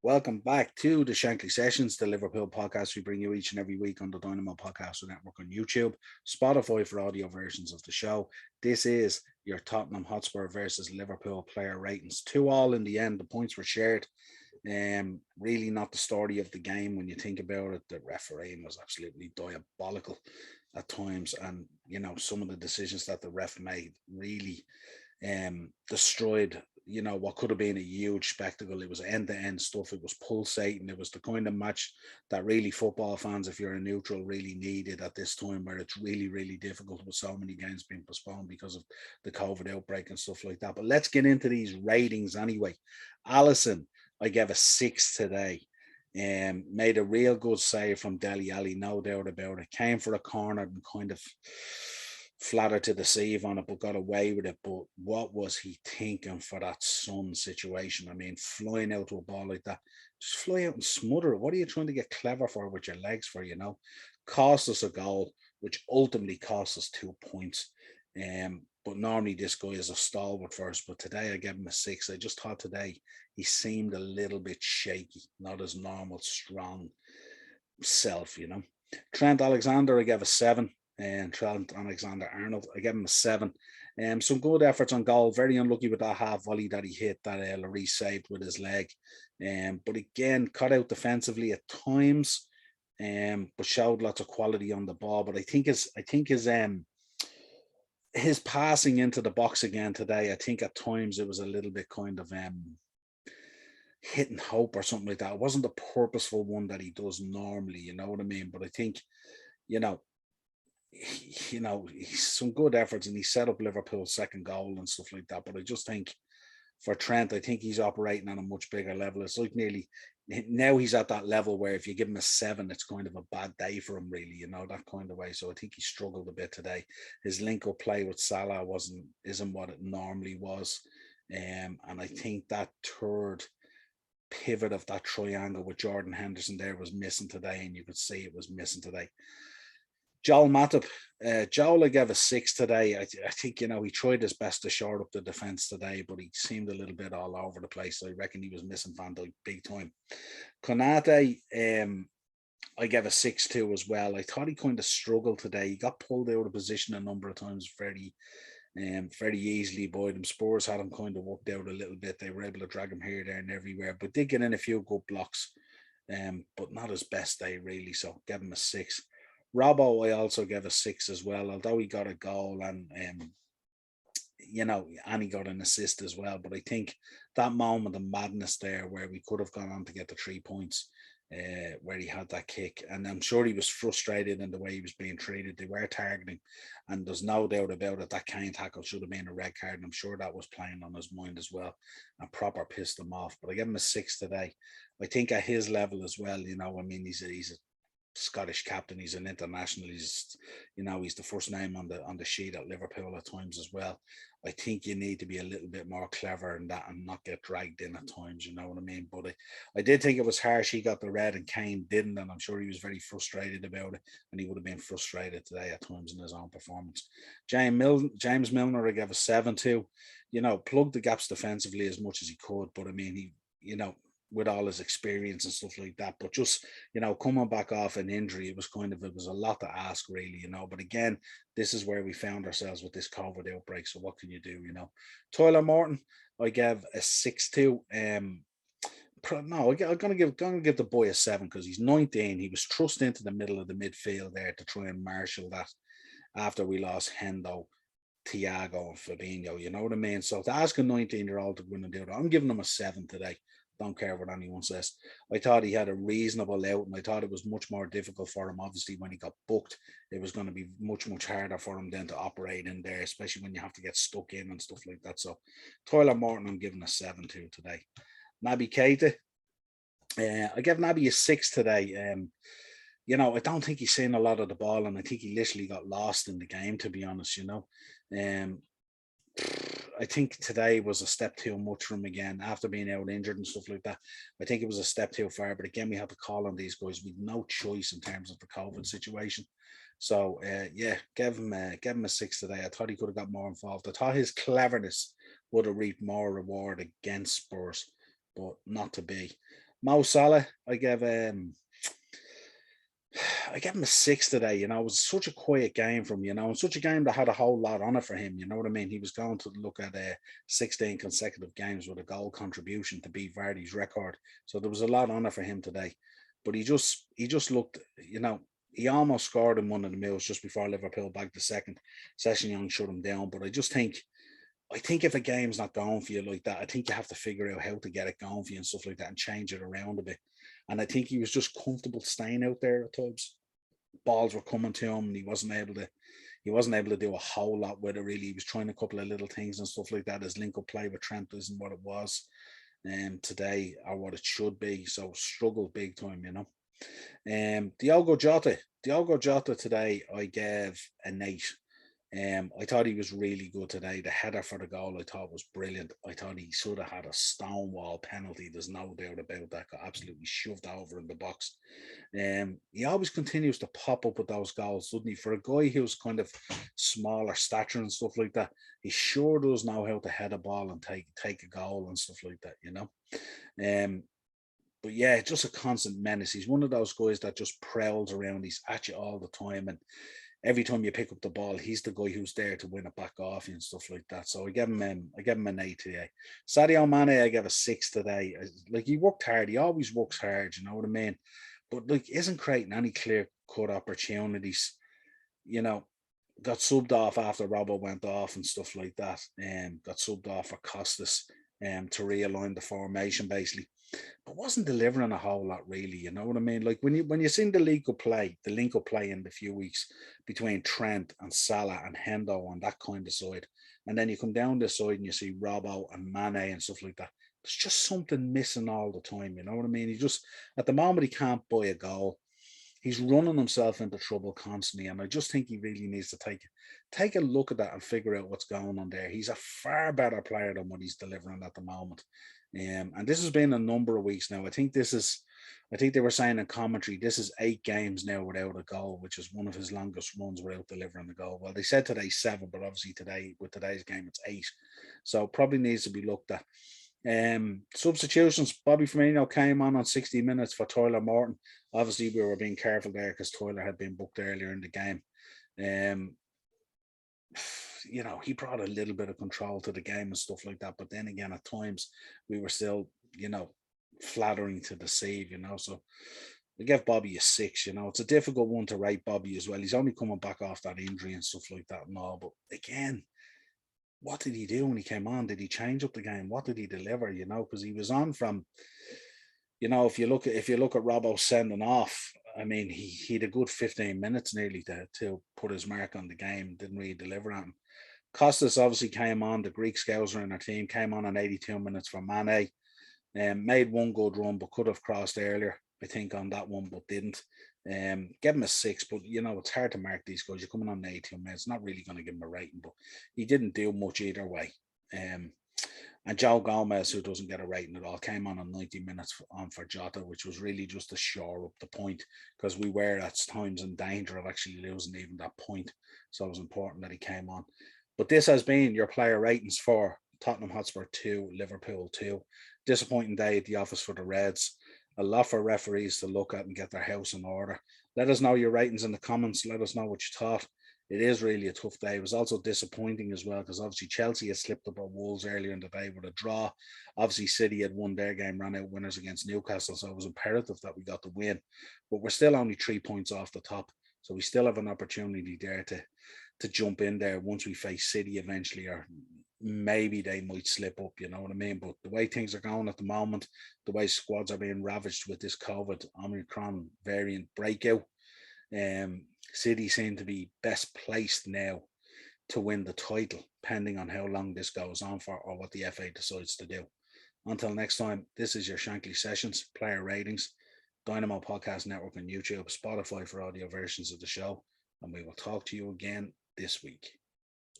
Welcome back to the Shankly Sessions, the Liverpool podcast we bring you each and every week on the Dynamo Podcast Network on YouTube, Spotify for audio versions of the show. This is your Tottenham Hotspur versus Liverpool player ratings. 2-2 in the end. The points were shared. Really not the story of the game when you think about it. The refereeing was absolutely diabolical at times, and some of the decisions that the ref made really destroyed what could have been a huge spectacle. It was end-to-end stuff. It was pulsating. It was the kind of match that really football fans, if you're a neutral, really needed at this time where it's really, really difficult with so many games being postponed because of the COVID outbreak and stuff like that. But let's get into these ratings anyway. Alisson, I gave a 6 today. Made a real good save from Dele Alli, no doubt about it. Came for a corner and kind of flattered to deceive on it, but got away with it. But what was he thinking for that Son situation? I mean, flying out to a ball like that, just fly out and smother it. What are you trying to get clever for with your legs for, Cost us a goal, which ultimately cost us 2 points. But normally this guy is a stalwart for us. But today I gave him a 6. I just thought today he seemed a little bit shaky, not his normal strong self. Trent Alexander, I gave a 7. And Trent Alexander-Arnold, I gave him a 7. Some good efforts on goal. Very unlucky with that half volley that he hit that Lloris saved with his leg. But again, cut out defensively at times, but showed lots of quality on the ball. But I think his passing into the box again today, I think at times it was a little bit kind of hit and hope or something like that. It wasn't the purposeful one that he does normally, you know what I mean? But I think, you know, he's some good efforts and he set up Liverpool's second goal and stuff like that. But I just think for Trent, I think he's operating on a much bigger level. It's like nearly now he's at that level where if you give him a 7, it's kind of a bad day for him, really, that kind of way. So I think he struggled a bit today. His link up play with Salah isn't what it normally was. And I think that third pivot of that triangle with Jordan Henderson there was missing today, and you could see it was missing today. Joel Matip, Joel, I gave a 6 today. I think, he tried his best to shore up the defence today, but he seemed a little bit all over the place. I reckon he was missing Van Dijk big time. Konate, I gave a 6 to as well. I thought he kind of struggled today. He got pulled out of position a number of times very easily by them. Spurs had him kind of worked out a little bit. They were able to drag him here, there, and everywhere, but did get in a few good blocks, but not his best day, really. So gave him a 6. Robbo, I also gave a 6 as well, although he got a goal and and he got an assist as well. But I think that moment of madness there where we could have gone on to get the 3 points, where he had that kick, and I'm sure he was frustrated in the way he was being treated. They were targeting, and there's no doubt about it, that Kane tackle should have been a red card, and I'm sure that was playing on his mind as well and proper pissed him off. But I gave him a 6 today. I think at his level as well, I mean, he's a Scottish captain. He's an international. He's the first name on the sheet at Liverpool at times as well. I think you need to be a little bit more clever in that and not get dragged in at times. You know what I mean? But I did think it was harsh. He got the red and Kane didn't, and I'm sure he was very frustrated about it. And he would have been frustrated today at times in his own performance. James Milner, I gave a 7 to. Plugged the gaps defensively as much as he could, but I mean, with all his experience and stuff like that. But just, coming back off an injury, it was a lot to ask, really, But again, this is where we found ourselves with this COVID outbreak. So what can you do, Tyler Morton, I gave a 6 to. No, I'm gonna give the boy a 7 because he's 19. He was thrust into the middle of the midfield there to try and marshal that after we lost Hendo, Thiago, and Fabinho. You know what I mean? So to ask a 19-year-old to go in and do that, I'm giving him a 7 today. Don't care what anyone says. I thought he had a reasonable out, and I thought it was much more difficult for him. Obviously, when he got booked, it was going to be much, much harder for him then to operate in there, especially when you have to get stuck in and stuff like that. So, Tyler Morton, I'm giving a 7 to today. Naby Keita, I gave Naby a 6 today. I don't think he's seen a lot of the ball, and I think he literally got lost in the game, to be honest. I think today was a step too much for him again after being out injured and stuff like that. I think it was a step too far, but again, we have to call on these guys with no choice in terms of the COVID situation. So gave him a 6 today. I thought he could have got more involved. I thought his cleverness would have reaped more reward against Spurs, but not to be. Mo Salah, I gave him a 6 today. You know, it was such a quiet game from, and such a game that had a whole lot on it for him. You know what I mean? He was going to look at 16 consecutive games with a goal contribution to beat Vardy's record. So there was a lot on it for him today. But he just looked, he almost scored in one of the mills just before Liverpool bagged the second. Sessignon shut him down. But I think if a game's not going for you like that, I think you have to figure out how to get it going for you and stuff like that and change it around a bit. And I think he was just comfortable staying out there at times. Balls were coming to him and he wasn't able to do a whole lot with it really. He was trying a couple of little things and stuff like that. His link up play with Trent isn't what it was today or what it should be. So struggled big time. Diogo Jota today I gave an 8. I thought he was really good today. The header for the goal I thought was brilliant. I thought he should have had a stonewall penalty. There's no doubt about that. Got absolutely shoved over in the box. He always continues to pop up with those goals, doesn't he? For a guy who's kind of smaller stature and stuff like that, he sure does know how to head a ball and take a goal and stuff like that. But yeah, just a constant menace. He's one of those guys that just prowls around. He's at you all the time, and every time you pick up the ball, he's the guy who's there to win it back off you and stuff like that. So I gave him an 8 today. Sadio Mane, I gave a 6 today. Like, he worked hard. He always works hard. You know what I mean? But like, isn't creating any clear cut opportunities. You know, got subbed off after Robbo went off and stuff like that. Got subbed off for Costas to realign the formation basically, but wasn't delivering a whole lot really. You know what I mean? Like, when you seen the link up play in the few weeks between Trent and Salah and Hendo on that kind of side, and then you come down this side and you see Robbo and Mane and stuff like that. There's just something missing all the time. You know what I mean? He just, at the moment, he can't buy a goal. He's running himself into trouble constantly, and I just think he really needs to take a look at that and figure out what's going on there. He's a far better player than what he's delivering at the moment. And this has been a number of weeks now. I think they were saying in commentary, this is 8 games now without a goal, which is one of his longest runs without delivering a goal. Well, they said today 7, but obviously with today's game, it's 8. So probably needs to be looked at. Substitutions, Bobby Firmino came on 60 minutes for Tyler Morton. Obviously, we were being careful there because Tyler had been booked earlier in the game. He brought a little bit of control to the game and stuff like that. But then again, at times, we were still, flattering to deceive, So we gave Bobby a 6, It's a difficult one to rate Bobby as well. He's only coming back off that injury and stuff like that and all. But again, what did he do when he came on? Did he change up the game? What did he deliver? Because he was on from, if you look at Robbo sending off, I mean, he had a good 15 minutes nearly to put his mark on the game. Didn't really deliver on him. Costas obviously came on. The Greek scouser in our team came on 82 minutes for Mane. Made one good run, but could have crossed earlier, I think, on that one, but didn't. Give him a 6, but it's hard to mark these guys. You're coming on 82 minutes, not really going to give him a rating, but he didn't do much either way. And Joe Gomez, who doesn't get a rating at all, came on 90 minutes for Jota, which was really just to shore up the point, because we were at times in danger of actually losing even that point. So it was important that he came on. But this has been your player ratings for Tottenham Hotspur 2, Liverpool 2. Disappointing day at the office for the Reds. A lot for referees to look at and get their house in order. Let us know your ratings in the comments. Let us know what you thought. It is really a tough day. It was also disappointing as well, because obviously Chelsea had slipped up at Wolves earlier in the day with a draw. Obviously City had won their game, ran out winners against Newcastle, so it was imperative that we got the win. But we're still only 3 points off the top, so we still have an opportunity there to jump in there once we face City eventually, or maybe they might slip up, you know what I mean? But the way things are going at the moment, the way squads are being ravaged with this COVID Omicron variant breakout, City seem to be best placed now to win the title, depending on how long this goes on for or what the FA decides to do. Until next time, this is your Shankly Sessions, player ratings, Dynamo Podcast Network on YouTube, Spotify for audio versions of the show, and we will talk to you again this week.